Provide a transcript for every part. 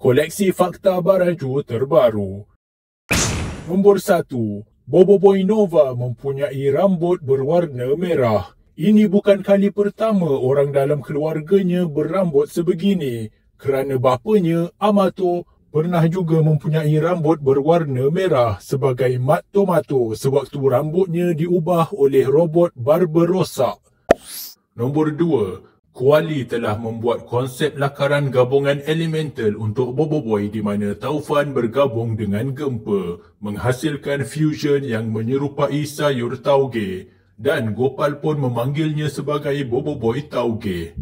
Koleksi fakta baraju terbaru. Nombor 1. Boboiboy Nova mempunyai rambut berwarna merah. Ini bukan kali pertama orang dalam keluarganya berambut sebegini, kerana bapanya, Amato, pernah juga mempunyai rambut berwarna merah sebagai Mat Tomato sewaktu rambutnya diubah oleh robot barber rosak. Nombor 2. Kuali telah membuat konsep lakaran gabungan elemental untuk Boboiboy di mana Taufan bergabung dengan Gempa, menghasilkan fusion yang menyerupai sayur tauge, dan Gopal pun memanggilnya sebagai Boboiboy Tauge.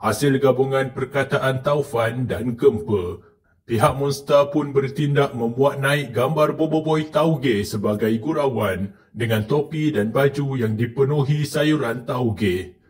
Hasil gabungan perkataan Taufan dan Gempa, pihak Monster pun bertindak memuat naik gambar Boboiboy Tauge sebagai gurauan dengan topi dan baju yang dipenuhi sayuran tauge.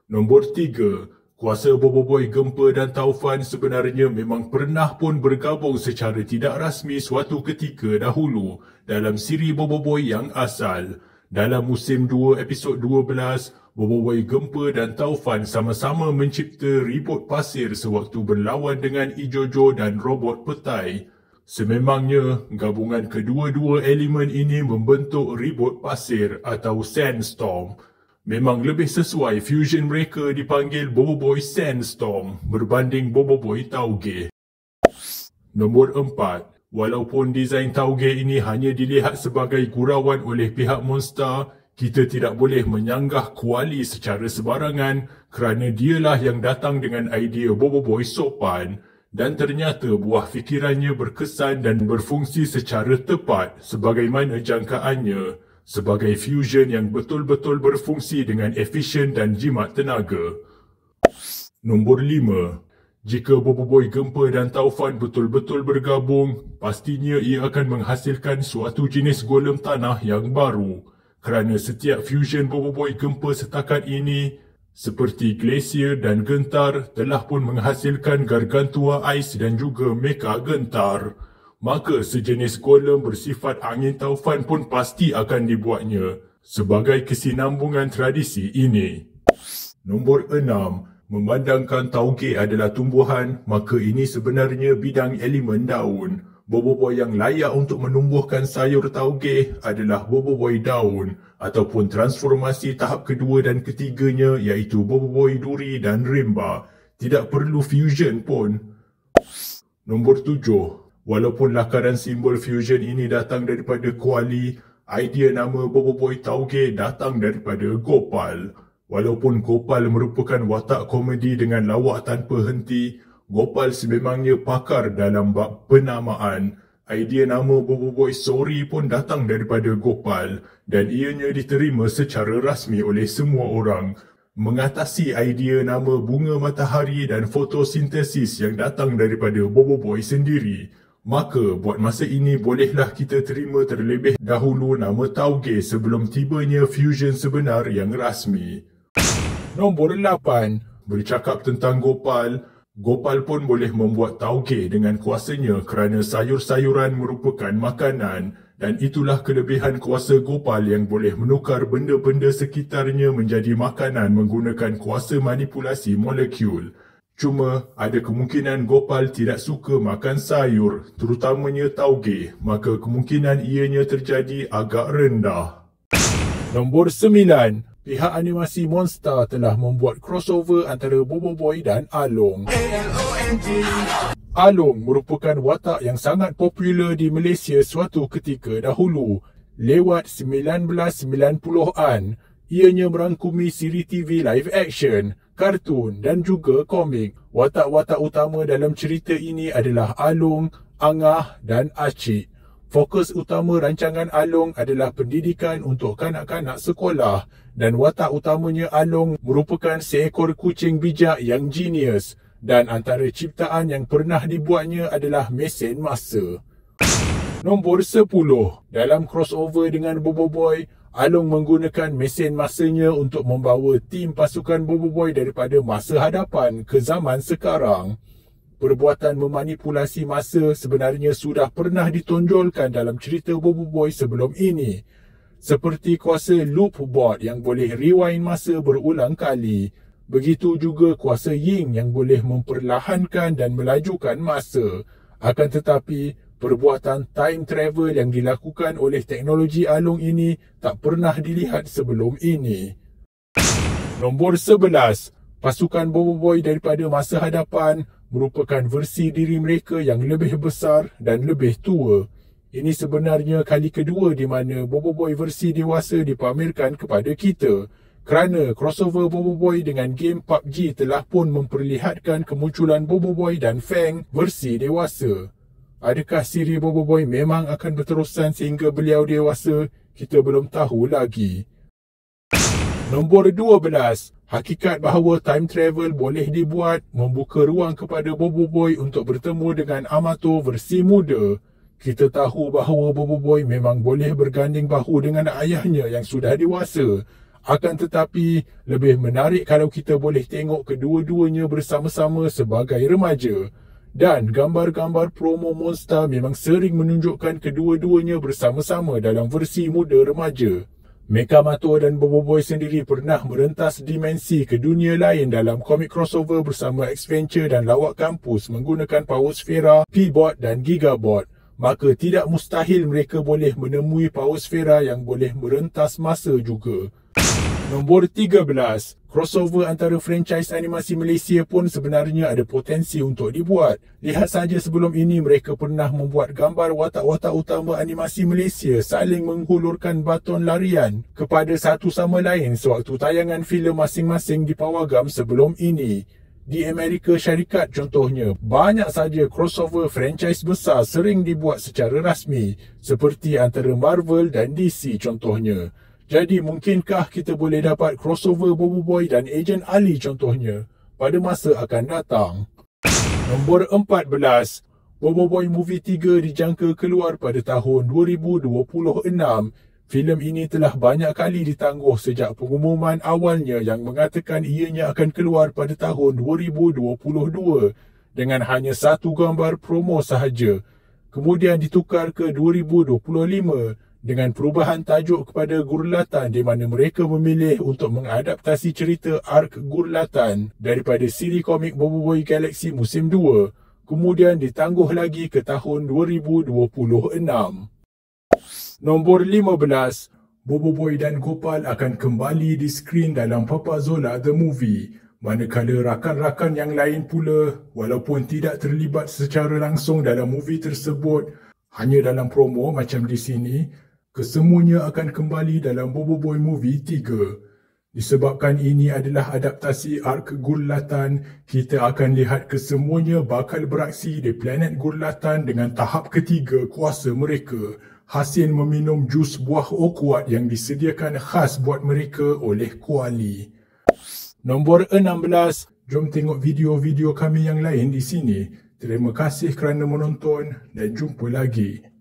Nombor 3. Kuasa Boboiboy Gempa dan Taufan sebenarnya memang pernah pun bergabung secara tidak rasmi suatu ketika dahulu dalam siri Boboiboy yang asal. Dalam musim 2 episod 12, Boboiboy Gempa dan Taufan sama-sama mencipta ribut pasir sewaktu berlawan dengan Ijojo dan robot petai. Sememangnya, gabungan kedua-dua elemen ini membentuk ribut pasir atau sandstorm. Memang lebih sesuai fusion mereka dipanggil Boboiboy Sandstorm berbanding Boboiboy Tauge. Nombor 4. Walaupun desain tauge ini hanya dilihat sebagai gurauan oleh pihak Monster, kita tidak boleh menyanggah Kuali secara sebarangan kerana dialah yang datang dengan idea Boboiboy sopan dan ternyata buah fikirannya berkesan dan berfungsi secara tepat sebagaimana jangkaannya, sebagai fusion yang betul-betul berfungsi dengan efisien dan jimat tenaga. Nombor 5. Jika Boboiboy Gempa dan Taufan betul-betul bergabung, pastinya ia akan menghasilkan suatu jenis golem tanah yang baru, kerana setiap fusion Boboiboy Gempa setakat ini, seperti Glacier dan Gentar, telah pun menghasilkan Gargantua Ice dan juga Mecha Gentar. Maka sejenis golem bersifat angin Taufan pun pasti akan dibuatnya sebagai kesinambungan tradisi ini. Nombor 6. Memandangkan tauge adalah tumbuhan, maka ini sebenarnya bidang elemen daun. Boboiboy yang layak untuk menumbuhkan sayur tauge adalah Boboiboy daun ataupun transformasi tahap kedua dan ketiganya iaitu Boboiboy duri dan rimba. Tidak perlu fusion pun. Nombor 7. Walaupun lakaran simbol fusion ini datang daripada Kuali, idea nama Boboiboy Tauge datang daripada Gopal. Walaupun Gopal merupakan watak komedi dengan lawak tanpa henti, Gopal sememangnya pakar dalam bab penamaan. Idea nama Boboiboy Sorry pun datang daripada Gopal dan ianya diterima secara rasmi oleh semua orang. Mengatasi idea nama bunga matahari dan fotosintesis yang datang daripada Boboiboy sendiri. Maka buat masa ini bolehlah kita terima terlebih dahulu nama tauge sebelum tibanya fusion sebenar yang rasmi. Nombor 8. Bercakap tentang Gopal, Gopal pun boleh membuat tauge dengan kuasanya kerana sayur-sayuran merupakan makanan dan itulah kelebihan kuasa Gopal yang boleh menukar benda-benda sekitarnya menjadi makanan menggunakan kuasa manipulasi molekul. Cuma, ada kemungkinan Gopal tidak suka makan sayur, terutamanya tauge, maka kemungkinan ianya terjadi agak rendah. Nombor 9. Pihak animasi Monster telah membuat crossover antara Boboiboy dan Along. Along merupakan watak yang sangat popular di Malaysia suatu ketika dahulu. Lewat 1990-an, ianya merangkumi siri TV live action, kartun dan juga komik. Watak-watak utama dalam cerita ini adalah Along, Angah dan Acik. Fokus utama rancangan Along adalah pendidikan untuk kanak-kanak sekolah dan watak utamanya Along merupakan seekor kucing bijak yang genius dan antara ciptaan yang pernah dibuatnya adalah mesin masa. Nombor 10. Dalam crossover dengan Boboiboy, Along menggunakan mesin masanya untuk membawa tim pasukan Boboiboy daripada masa hadapan ke zaman sekarang. Perbuatan memanipulasi masa sebenarnya sudah pernah ditonjolkan dalam cerita Boboiboy sebelum ini. Seperti kuasa loop bot yang boleh rewind masa berulang kali. Begitu juga kuasa Ying yang boleh memperlahankan dan melajukan masa. Akan tetapi, perbuatan time travel yang dilakukan oleh teknologi alung ini tak pernah dilihat sebelum ini. Nombor 11. Pasukan Boboiboy daripada masa hadapan merupakan versi diri mereka yang lebih besar dan lebih tua. Ini sebenarnya kali kedua di mana Boboiboy versi dewasa dipamerkan kepada kita. Kerana crossover Boboiboy dengan game PUBG telah pun memperlihatkan kemunculan Boboiboy dan Fang versi dewasa. Adakah siri Boboiboy memang akan berterusan sehingga beliau dewasa? Kita belum tahu lagi. Nombor 12. Hakikat bahawa time travel boleh dibuat membuka ruang kepada Boboiboy untuk bertemu dengan Amato versi muda. Kita tahu bahawa Boboiboy memang boleh berganding bahu dengan ayahnya yang sudah dewasa. Akan tetapi, lebih menarik kalau kita boleh tengok kedua-duanya bersama-sama sebagai remaja. Dan gambar-gambar promo Monster memang sering menunjukkan kedua-duanya bersama-sama dalam versi muda remaja. Mekamato dan Boboiboy sendiri pernah merentas dimensi ke dunia lain dalam komik crossover bersama X-Venture dan Lawak Kampus menggunakan Power Sphera, P-Bot dan Gigabot. Maka tidak mustahil mereka boleh menemui Power Sphera yang boleh merentas masa juga. Nombor 13. Crossover antara franchise animasi Malaysia pun sebenarnya ada potensi untuk dibuat. Lihat saja sebelum ini mereka pernah membuat gambar watak-watak utama animasi Malaysia saling menghulurkan baton larian kepada satu sama lain sewaktu tayangan filem masing-masing di Pawagam sebelum ini. Di Amerika Syarikat contohnya, banyak saja crossover franchise besar sering dibuat secara rasmi seperti antara Marvel dan DC contohnya. Jadi mungkinkah kita boleh dapat crossover Boboiboy dan Ejen Ali contohnya pada masa akan datang? Nombor 14. Boboiboy Movie 3 dijangka keluar pada tahun 2026. Filem ini telah banyak kali ditangguh sejak pengumuman awalnya yang mengatakan ianya akan keluar pada tahun 2022 dengan hanya satu gambar promo sahaja. Kemudian ditukar ke 2025 dengan perubahan tajuk kepada Gurlatan di mana mereka memilih untuk mengadaptasi cerita ark Gurlatan daripada siri komik Boboiboy Galaxy musim 2. Kemudian ditangguh lagi ke tahun 2026. Nombor 15. Boboiboy dan Gopal akan kembali di skrin dalam Papa Zola The Movie. Manakala rakan-rakan yang lain pula, walaupun tidak terlibat secara langsung dalam movie tersebut, hanya dalam promo macam di sini, kesemuanya akan kembali dalam Boboiboy Movie 3. Disebabkan ini adalah adaptasi ark Gurlatan, kita akan lihat kesemuanya bakal beraksi di planet Gurlatan dengan tahap ketiga kuasa mereka, hasil meminum jus buah okuat yang disediakan khas buat mereka oleh Kuali. Nombor 16. Jom tengok video-video kami yang lain di sini. Terima kasih kerana menonton dan jumpa lagi.